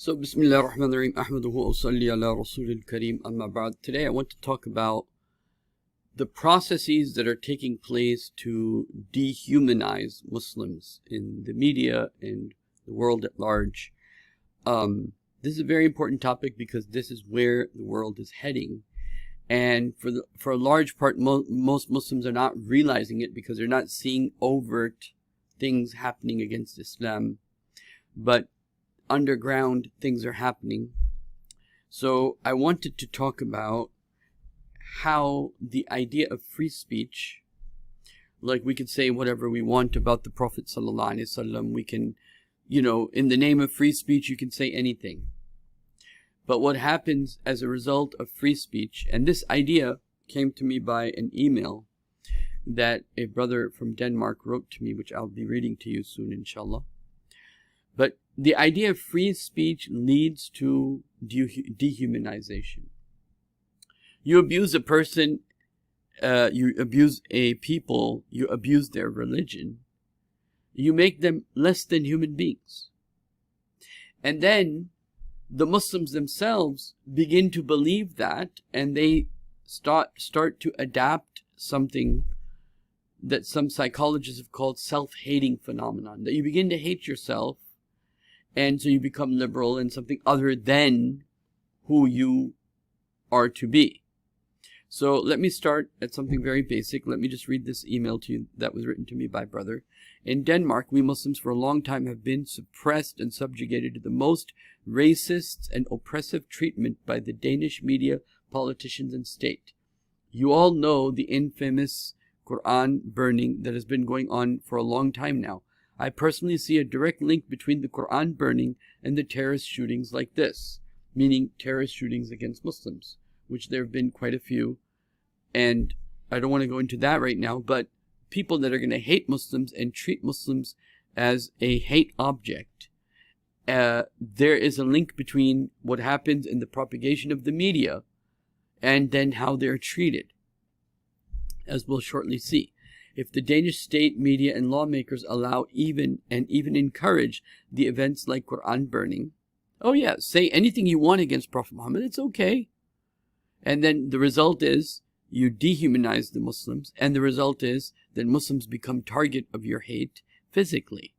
So, Bismillah ar-Rahman ar-Rahim, Ahmaduhu wa salli ala Rasulil Kareem, amma ba'd. Today I want to talk about the processes that are taking place to dehumanize Muslims in the media and the world at large. This is a very important topic because this is where the world is heading. And for a large part, most Muslims are not realizing it because they're not seeing overt things happening against Islam. But underground things are happening. So I wanted to talk about how the idea of free speech, like we could say whatever we want about the Prophet ﷺ, we can, in the name of free speech, you can say anything. But what happens as a result of free speech, and this idea came to me by an email that a brother from Denmark wrote to me, which I'll be reading to you soon, inshallah. But the idea of free speech leads to dehumanization. You abuse a person, you abuse a people, you abuse their religion, you make them less than human beings. And then the Muslims themselves begin to believe that, and they start to adapt something that some psychologists have called self-hating phenomenon, that you begin to hate yourself. And so you become liberal and something other than who you are to be. So let me start at something very basic. Let me just read this email to you that was written to me by brother. In Denmark, we Muslims for a long time have been suppressed and subjugated to the most racist and oppressive treatment by the Danish media, politicians, and state. You all know the infamous Quran burning that has been going on for a long time now. I personally see a direct link between the Quran burning and the terrorist shootings like this, meaning terrorist shootings against Muslims, which there have been quite a few. And I don't want to go into that right now, but people that are going to hate Muslims and treat Muslims as a hate object, there is a link between what happens in the propagation of the media and then how they're treated, as we'll shortly see. If the Danish state, media, and lawmakers allow even encourage the events like Quran burning, oh yeah, say anything you want against Prophet Muhammad, it's okay. And then the result is you dehumanize the Muslims, and the result is that Muslims become target of your hate physically.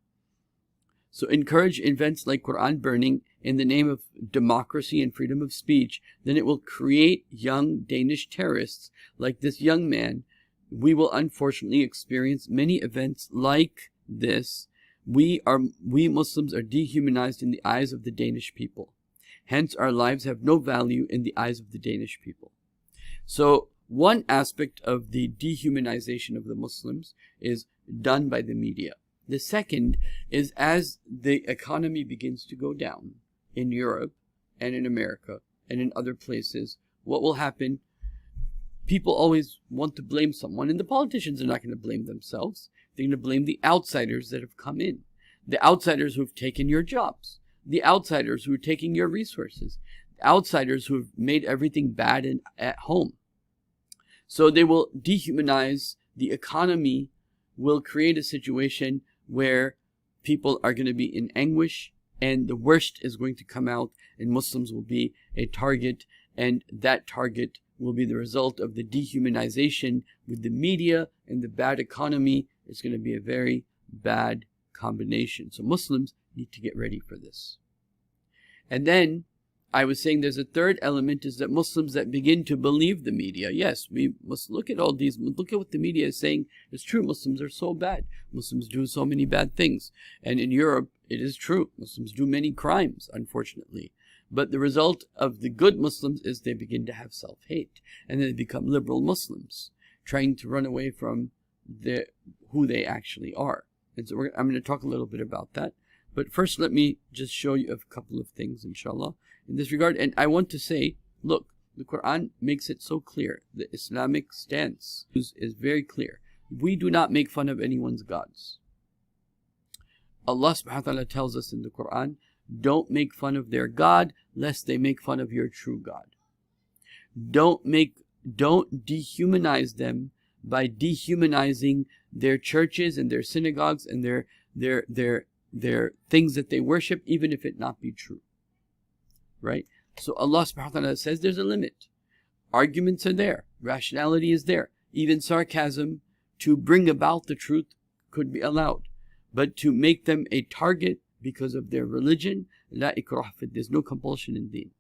So encourage events like Quran burning in the name of democracy and freedom of speech, then it will create young Danish terrorists like this young man. We will unfortunately experience many events like this. We Muslims are dehumanized in the eyes of the Danish people. Hence, our lives have no value in the eyes of the Danish people. So, one aspect of the dehumanization of the Muslims is done by the media. The second is as the economy begins to go down in Europe and in America and in other places, what will happen? People always want to blame someone, and the politicians are not going to blame themselves. They're going to blame the outsiders that have come in, the outsiders who have taken your jobs, the outsiders who are taking your resources, the outsiders who have made everything bad at home. So they will dehumanize the economy, will create a situation where people are going to be in anguish, and the worst is going to come out, and Muslims will be a target, and that target will be the result of the dehumanization with the media and the bad economy. It's going to be a very bad combination. So Muslims need to get ready for this. And then I was saying there's a third element, is that Muslims that begin to believe the media. Yes, we must look at all these, look at what the media is saying. It's true, Muslims are so bad. Muslims do so many bad things. And in Europe, it is true. Muslims do many crimes, unfortunately. But the result of the good Muslims is they begin to have self-hate. And then they become liberal Muslims, trying to run away from who they actually are. And so I'm going to talk a little bit about that. But first, let me just show you a couple of things, inshallah, in this regard. And I want to say, look, the Quran makes it so clear. The Islamic stance is very clear. We do not make fun of anyone's gods. Allah subhanahu wa ta'ala tells us in the Quran, don't make fun of their God, lest they make fun of your true God. Don't dehumanize them by dehumanizing their churches and their synagogues and their things that they worship, even if it not be true. right? So Allah subhanahu wa ta'ala says there's a limit. Arguments are there. Rationality is there. Even sarcasm to bring about the truth could be allowed. But to make them a target because of their religion, la ikrah fi, there's no compulsion in deen.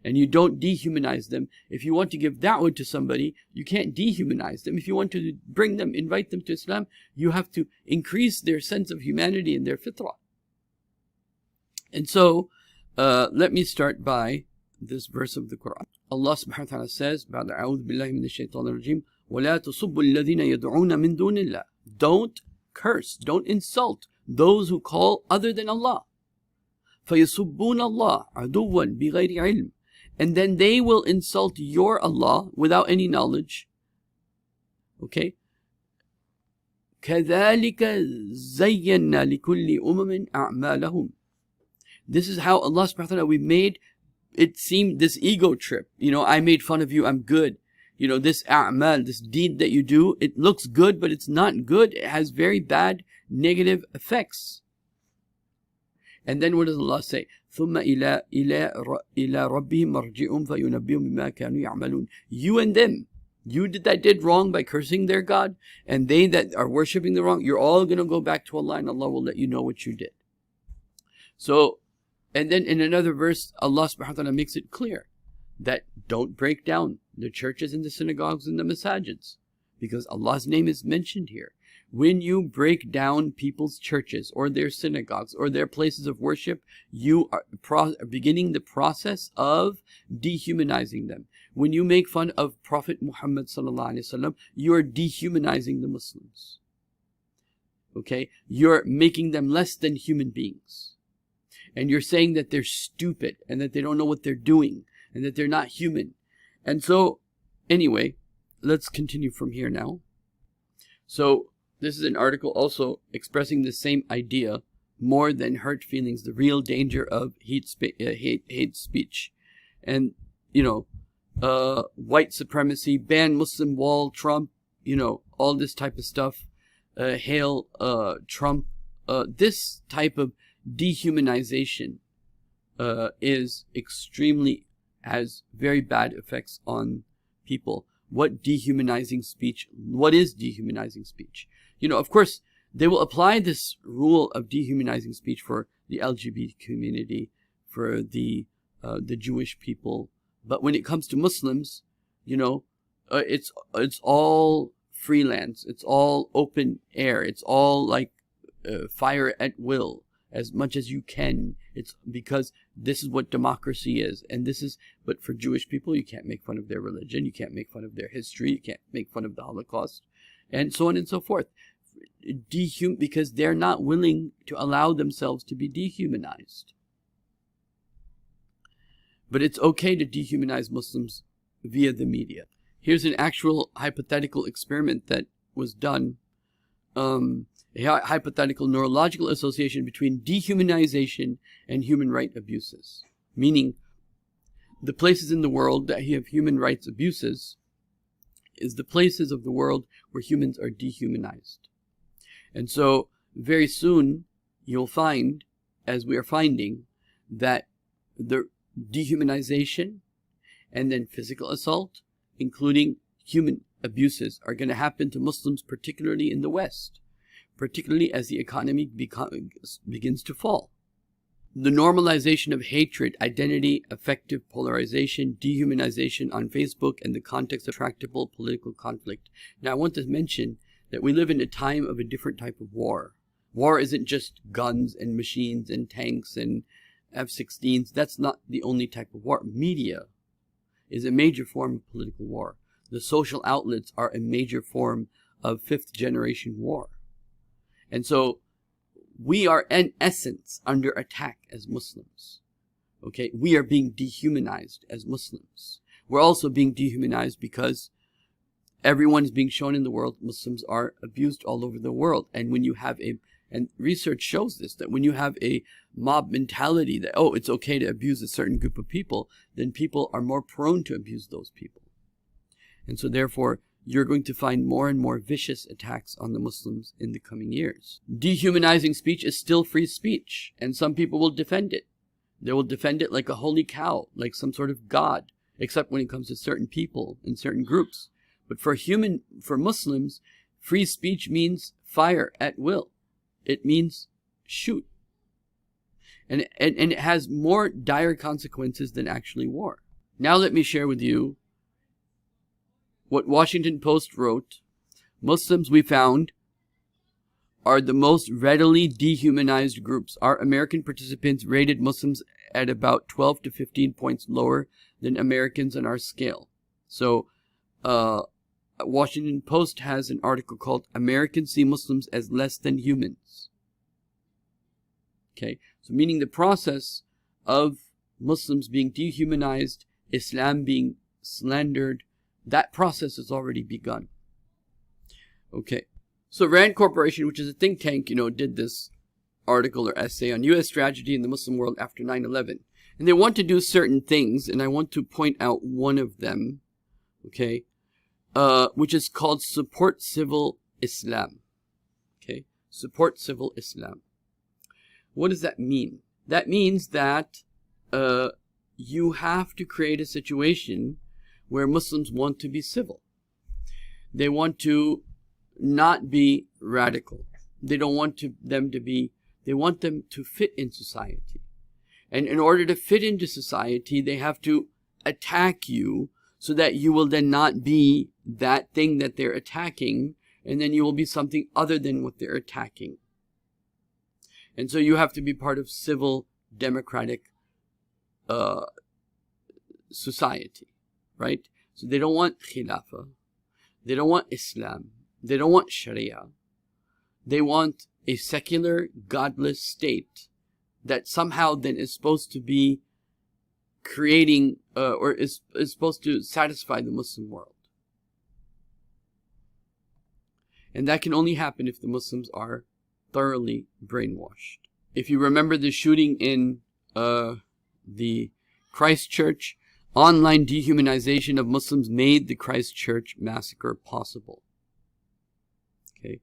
And you don't dehumanize them. If you want to give da'wah to somebody, you can't dehumanize them. If you want to bring them, invite them to Islam, you have to increase their sense of humanity and their fitrah. And so, let me start by this verse of the Quran. Allah subhanahu wa ta'ala says, arouنd billahi minash shaitanir rajim, وَلَا تُصُبُّ الَّذِينَ يَدْعُونَ مِن دُونِ اللَّهِ. Don't curse, don't insult those who call other than Allah. فَيَسُبُّونَ اللَّهَ عَدُوًّا بِغَيْرِ عِلْمٍ. And then they will insult your Allah without any knowledge. Okay? كَذَلِكَ زَيَّنَّا لِكُلِّ أُمَمٍ أَعْمَالَهُمْ. This is how Allah subhanahu wa ta'ala, we've made it seem this ego trip. I made fun of you, I'm good. This a'mal, this deed that you do, it looks good, but it's not good. It has very bad negative effects. And then what does Allah say? ثُمَّ إِلَى رَبِّهِمْ مَرْجِعُهُمْ فَيُنَبِّئُهُم بِمَا كَانُوا يَعْمَلُونَ. You and them, you that did wrong by cursing their God, and they that are worshipping the wrong, you're all going to go back to Allah, and Allah will let you know what you did. So, and then in another verse, Allah subhanahu wa ta'ala makes it clear that don't break down the churches and the synagogues and the masajids, because Allah's name is mentioned here. When you break down people's churches or their synagogues or their places of worship, you are beginning the process of dehumanizing them. When you make fun of Prophet Muhammad sallallahu alaihi wasallam, you are dehumanizing the Muslims. Okay? You're making them less than human beings. And you're saying that they're stupid and that they don't know what they're doing and that they're not human. And so, anyway, let's continue from here now. So, this is an article also expressing the same idea, more than hurt feelings, the real danger of hate speech. And, white supremacy, ban Muslim wall, Trump, all this type of stuff, hail Trump. This type of dehumanization has very bad effects on people. What is dehumanizing speech? Of course, they will apply this rule of dehumanizing speech for the LGBT community, for the Jewish people. But when it comes to Muslims, it's all freelance. It's all open air. It's all like fire at will, as much as you can. It's because this is what democracy is. But for Jewish people, you can't make fun of their religion. You can't make fun of their history. You can't make fun of the Holocaust, and so on and so forth. Because they're not willing to allow themselves to be dehumanized. But it's okay to dehumanize Muslims via the media. Here's an actual hypothetical experiment that was done. A hypothetical neurological association between dehumanization and human rights abuses. Meaning, the places in the world that have human rights abuses is the places of the world where humans are dehumanized. And so, very soon, you'll find, as we are finding, that the dehumanization and then physical assault, including human abuses, are going to happen to Muslims, particularly in the West, particularly as the economy begins to fall. The normalization of hatred, identity, affective polarization, dehumanization on Facebook in the context of tractable political conflict. Now, I want to mention that we live in a time of a different type of war. War isn't just guns and machines and tanks and F-16s. That's not the only type of war. Media is a major form of political war. The social outlets are a major form of fifth generation war. And so we are in essence under attack as Muslims. Okay, we are being dehumanized as Muslims. We're also being dehumanized because everyone is being shown in the world Muslims are abused all over the world. And when you have and research shows this, that when you have a mob mentality that, it's okay to abuse a certain group of people, then people are more prone to abuse those people. And so therefore, you're going to find more and more vicious attacks on the Muslims in the coming years. Dehumanizing speech is still free speech, and some people will defend it. They will defend it like a holy cow, like some sort of god, except when it comes to certain people and certain groups. But for Muslims, free speech means fire at will. It means shoot. And it has more dire consequences than actually war. Now let me share with you what Washington Post wrote. Muslims, we found, are the most readily dehumanized groups. Our American participants rated Muslims at about 12 to 15 points lower than Americans on our scale. So, Washington Post has an article called Americans See Muslims as Less Than Humans. Okay, so meaning the process of Muslims being dehumanized, Islam being slandered, that process has already begun. Okay, so RAND Corporation, which is a think tank, did this article or essay on U.S. strategy in the Muslim world after 9/11. And they want to do certain things, and I want to point out one of them, okay, which is called Support Civil Islam. Okay, Support Civil Islam. What does that mean? That means that you have to create a situation where Muslims want to be civil. They want to not be radical. They don't want them to be, they want them to fit in society. And in order to fit into society, they have to attack you so that you will then not be that thing that they're attacking, and then you will be something other than what they're attacking. And so you have to be part of civil, democratic society, right? So they don't want Khilafah. They don't want Islam. They don't want Sharia. They want a secular, godless state that somehow then is supposed to be creating or is supposed to satisfy the Muslim world. And that can only happen if the Muslims are thoroughly brainwashed. If you remember the shooting in the Christchurch, online dehumanization of Muslims made the Christchurch massacre possible. Okay,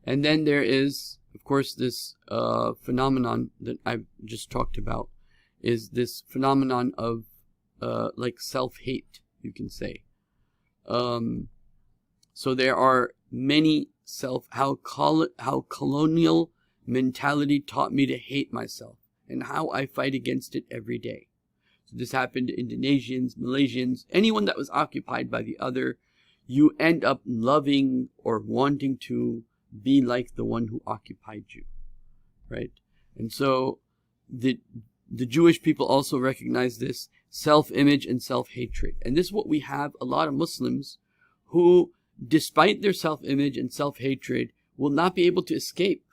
and then there is, of course, this phenomenon that I've just talked about, is this phenomenon of like self-hate, you can say. So there are many how colonial mentality taught me to hate myself, and how I fight against it every day. So this happened to Indonesians, Malaysians, anyone that was occupied by the other. You end up loving or wanting to be like the one who occupied you, right? And so the Jewish people also recognize this self-image and self-hatred. And this is what we have a lot of Muslims who, despite their self-image and self-hatred, will not be able to escape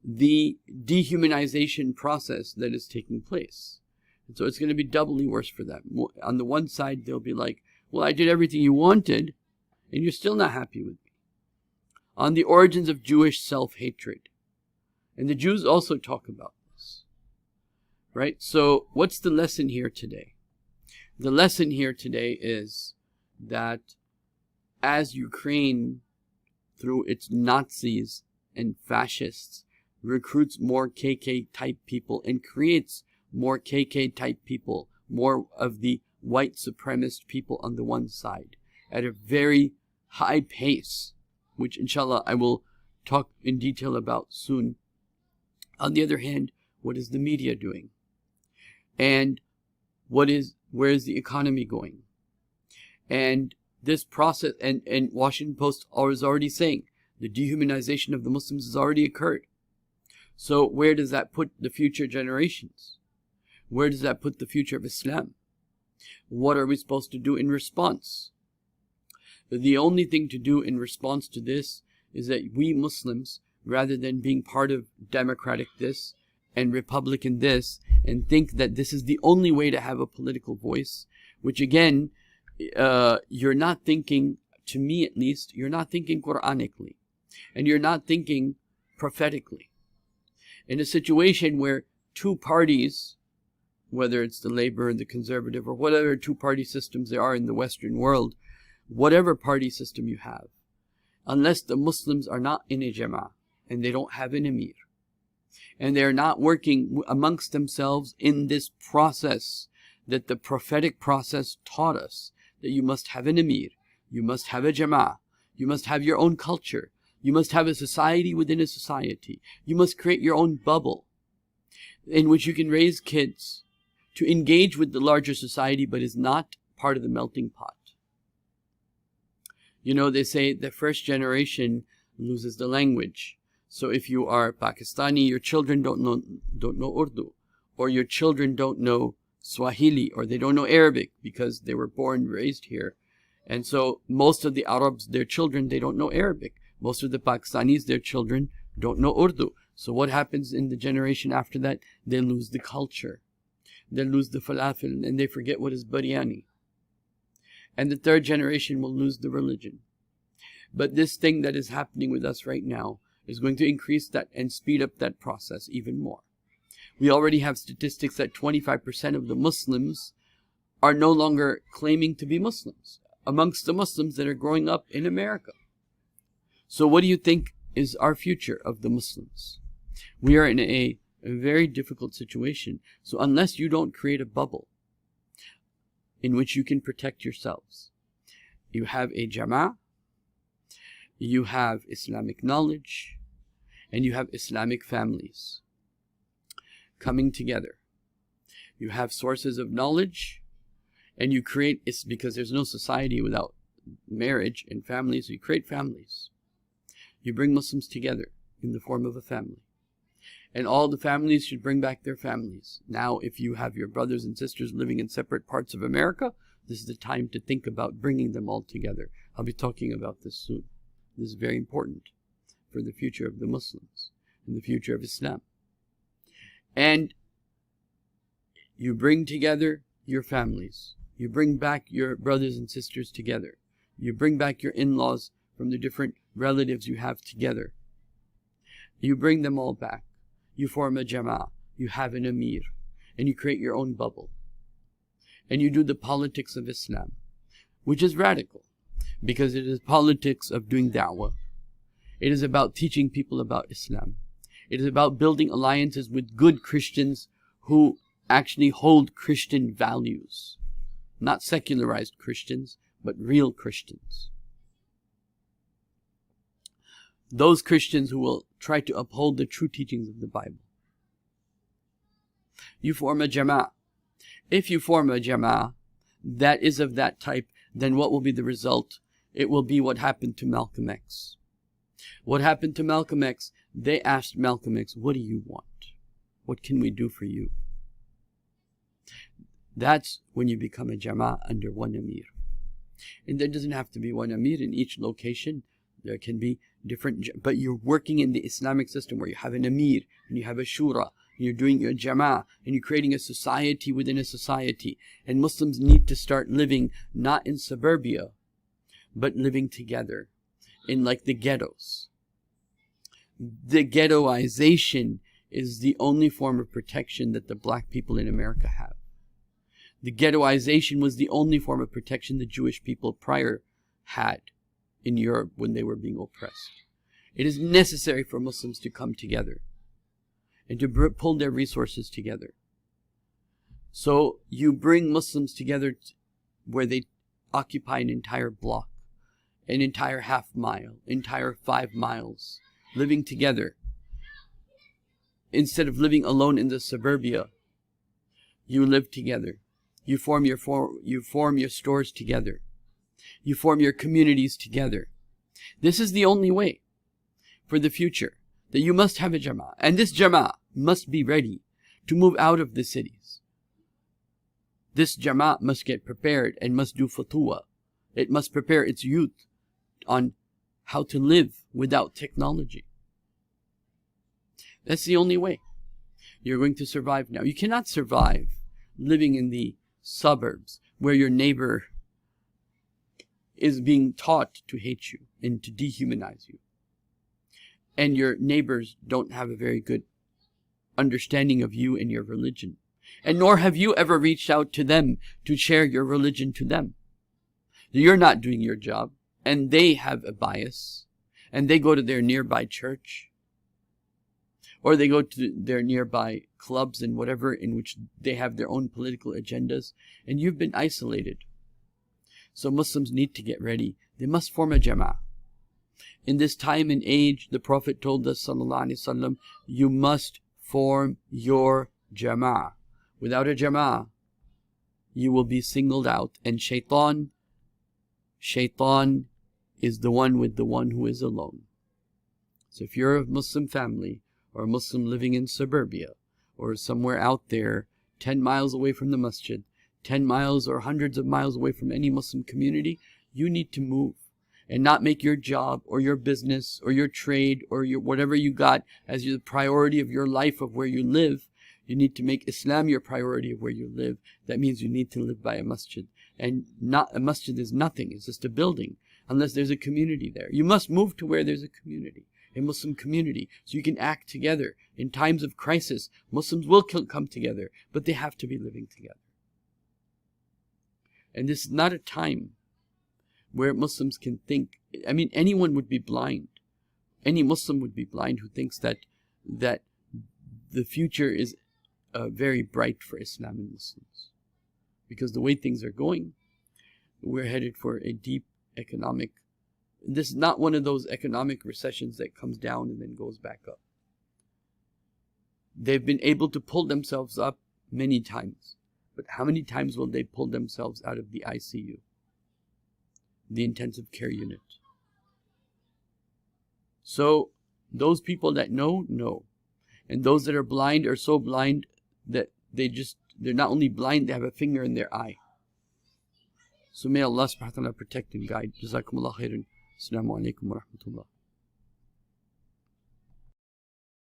the dehumanization process that is taking place. And so it's going to be doubly worse for them. On the one side, they'll be like, well, I did everything you wanted, and you're still not happy with me. On the origins of Jewish self-hatred. And the Jews also talk about this. Right? So what's the lesson here today? The lesson here today is that as Ukraine, through its Nazis and fascists, recruits more KK-type people and creates more KK-type people, more of the white supremacist people on the one side, at a very high pace, which inshallah I will talk in detail about soon. On the other hand, what is the media doing? And where is the economy going? And this process, and Washington Post is already saying, the dehumanization of the Muslims has already occurred. So where does that put the future generations? Where does that put the future of Islam? What are we supposed to do in response? The only thing to do in response to this is that we Muslims, rather than being part of democratic this and republican this, and think that this is the only way to have a political voice, which again, you're not thinking, to me at least, you're not thinking Quranically, and you're not thinking prophetically. In a situation where two parties, whether it's the Labour and the Conservative, or whatever two-party systems there are in the Western world, whatever party system you have, unless the Muslims are not in a jama'ah and they don't have an emir, And they are not working amongst themselves in this process that the prophetic process taught us, that you must have an emir, you must have a jama'ah, you must have your own culture, you must have a society within a society, you must create your own bubble in which you can raise kids to engage with the larger society but is not part of the melting pot. You know, they say the first generation loses the language. So if you are Pakistani, your children don't know Urdu, or your children don't know Swahili, or they don't know Arabic because they were born and raised here. And so most of the Arabs, their children, they don't know Arabic. Most of the Pakistanis, their children don't know Urdu. So what happens in the generation after that? They lose the culture. They lose the falafel, and they forget what is biryani. And the third generation will lose the religion. But this thing that is happening with us right now is going to increase that and speed up that process even more. We already have statistics that 25% of the Muslims are no longer claiming to be Muslims amongst the Muslims that are growing up in America. So what do you think is our future of the Muslims? We are in a very difficult situation. So unless you don't create a bubble in which you can protect yourselves, you have a jama'ah, you have Islamic knowledge, and you have Islamic families coming together. You have sources of knowledge, and you create, it's because there's no society without marriage and families, so you create families. You bring Muslims together in the form of a family. And all the families should bring back their families. Now, if you have your brothers and sisters living in separate parts of America, this is the time to think about bringing them all together. I'll be talking about this soon. This is very important for the future of the Muslims and the future of Islam. And you bring together your families. You bring back your brothers and sisters together. You bring back your in-laws from the different relatives you have together. You bring them all back. You form a jama'ah. You have an emir. And you create your own bubble. And you do the politics of Islam, which is radical, because it is politics of doing da'wah. It is about teaching people about Islam. It is about building alliances with good Christians who actually hold Christian values. Not secularized Christians, but real Christians. Those Christians who will try to uphold the true teachings of the Bible. You form a jama'ah. If you form a jama'ah that is of that type, then what will be the result? It will be what happened to Malcolm X. What happened to Malcolm X? They asked Malcolm X, what do you want? What can we do for you? That's when you become a jama'ah under one emir. And there doesn't have to be one emir in each location. There can be different, but you're working in the Islamic system where you have an emir and you have a shura, and you're doing your jama'ah, and you're creating a society within a society. And Muslims need to start living not in suburbia, but living together in like the ghettos. The ghettoization is the only form of protection that the black people in America have. The ghettoization was the only form of protection the Jewish people prior had in Europe when they were being oppressed. It is necessary for Muslims to come together and to pull their resources together. So you bring Muslims together where they occupy an entire block, an entire half mile, entire 5 miles, living together. Instead of living alone in the suburbia, you live together. You form your stores together. You form your communities together. This is the only way for the future, that you must have a jama'ah. And this jama'ah must be ready to move out of the cities. This jama'ah must get prepared and must do fatwa. It must prepare its youth on how to live without technology. That's the only way you're going to survive now. You cannot survive living in the suburbs where your neighbor is being taught to hate you and to dehumanize you. And your neighbors don't have a very good understanding of you and your religion. And nor have you ever reached out to them to share your religion to them. You're not doing your job, and they have a bias, and they go to their nearby church, or they go to their nearby clubs and whatever in which they have their own political agendas, and you've been isolated. So Muslims need to get ready. They must form a jama'ah. In this time and age, the Prophet told us, sallallahu alaihi wasallam, you must form your jama'ah. Without a jama'ah, you will be singled out. And shaitan is the one with the one who is alone. So if you're a Muslim family, or a Muslim living in suburbia, or somewhere out there 10 miles away from the masjid, 10 miles or hundreds of miles away from any Muslim community, you need to move and not make your job or your business or your trade or your whatever you got as the priority of your life, of where you live. You need to make Islam your priority of where you live. That means you need to live by a masjid. And not a masjid is nothing, it's just a building, unless there's a community there. You must move to where there's a community, a Muslim community, so you can act together. In times of crisis, Muslims will come together, but they have to be living together. And this is not a time where Muslims can think, I mean, anyone would be blind. Any Muslim would be blind who thinks that the future is very bright for Islam and Muslims. Because the way things are going, we're headed for a deep economic, this is not one of those economic recessions that comes down and then goes back up. They've been able to pull themselves up many times. But how many times will they pull themselves out of the ICU? The intensive care unit. So those people that know. And those that are blind are so blind that they're not only blind, they have a finger in their eye. So may Allah subhanahu wa ta'ala protect and guide. Jazakumullah khairan. Assalamu alaikum wa rahmatullah.